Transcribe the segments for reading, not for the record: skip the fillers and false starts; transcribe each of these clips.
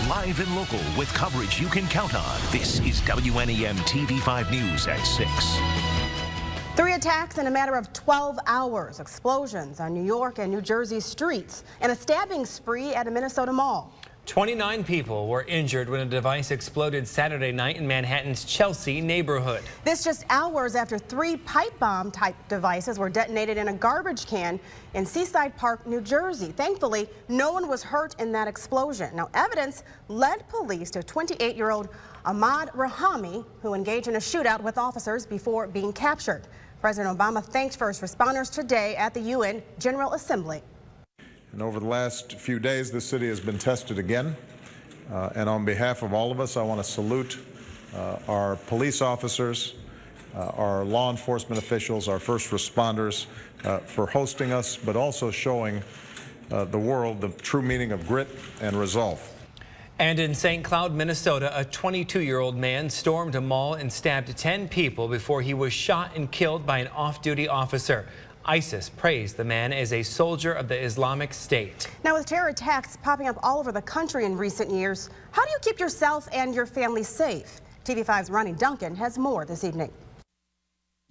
live and local with coverage you can count on. This is WNEM TV5 News at 6. 3 attacks in a matter of 12 hours, explosions on New York and New Jersey streets, and a stabbing spree at a Minnesota mall. 29 people were injured when a device exploded Saturday night in Manhattan's Chelsea neighborhood. This just hours after 3 pipe bomb type devices were detonated in a garbage can in Seaside Park, New Jersey. Thankfully, no one was hurt in that explosion. Now, evidence led police to 28-year-old Ahmad Rahami, who engaged in a shootout with officers before being captured. President Obama thanked first responders today at the UN General Assembly. And over the last few days, the city has been tested again. And on behalf of all of us, I want to salute our police officers, our law enforcement officials, our first responders for hosting us, but also showing the world the true meaning of grit and resolve. And in St. Cloud, Minnesota, a 22-year-old man stormed a mall and stabbed 10 people before he was shot and killed by an off-duty officer. ISIS praised the man as a soldier of the Islamic State. Now, with terror attacks popping up all over the country in recent years, how do you keep yourself and your family safe? TV5's Ronnie Duncan has more this evening.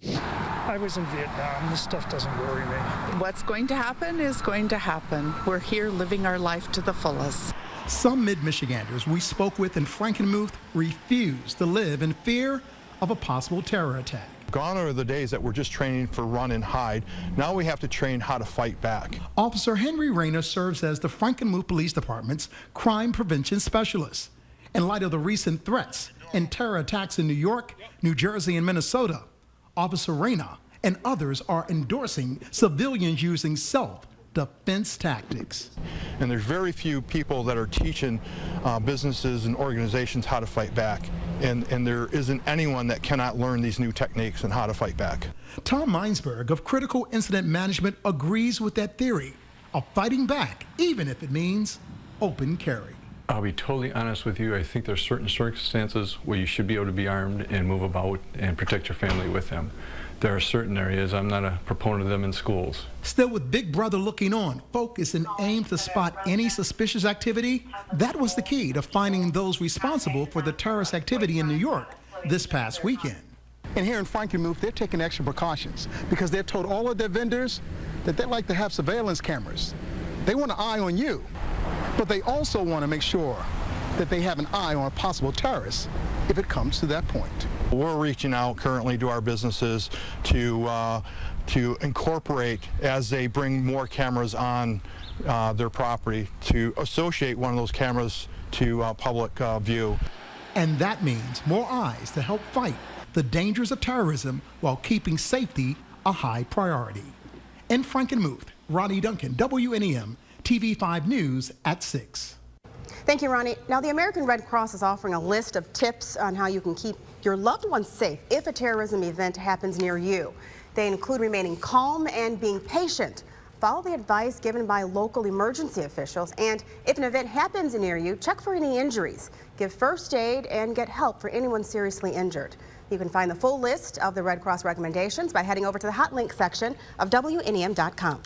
I was in Vietnam. This stuff doesn't worry me. What's going to happen is going to happen. We're here living our life to the fullest. Some mid-Michiganders we spoke with in Frankenmuth refuse to live in fear of a possible terror attack. Gone are the days that we're just training for run and hide. Now we have to train how to fight back. Officer Henry Rayner serves as the Frankenmuth Police Department's crime prevention specialist. In light of the recent threats and terror attacks in New York, New Jersey, and Minnesota, Officer Rayner and others are endorsing civilians using self-defense tactics. And there's very few people that are teaching businesses and organizations how to fight back. And there isn't anyone that cannot learn these new techniques and how to fight back. Tom Meinsberg of Critical Incident Management agrees with that theory of fighting back, even if it means open carry. I'll be totally honest with you. I think there's certain circumstances where you should be able to be armed and move about and protect your family with them. There are certain areas, I'm not a proponent of them in schools. Still, with Big Brother looking on, focus and aim to spot any suspicious activity, that was the key to finding those responsible for the terrorist activity in New York this past weekend. And here in Frankenmuth, they're taking extra precautions because they've told all of their vendors that they like to have surveillance cameras. They want an eye on you, but they also want to make sure that they have an eye on a possible terrorist if it comes to that point. We're reaching out currently to our businesses to incorporate, as they bring more cameras on their property, to associate one of those cameras to public view. And that means more eyes to help fight the dangers of terrorism while keeping safety a high priority. In Frankenmuth, Ronnie Duncan, WNEM, TV5 News at 6. Thank you, Ronnie. Now, the American Red Cross is offering a list of tips on how you can keep your loved ones safe if a terrorism event happens near you. They include remaining calm and being patient. Follow the advice given by local emergency officials. And if an event happens near you, check for any injuries. Give first aid and get help for anyone seriously injured. You can find the full list of the Red Cross recommendations by heading over to the hot link section of WNEM.com.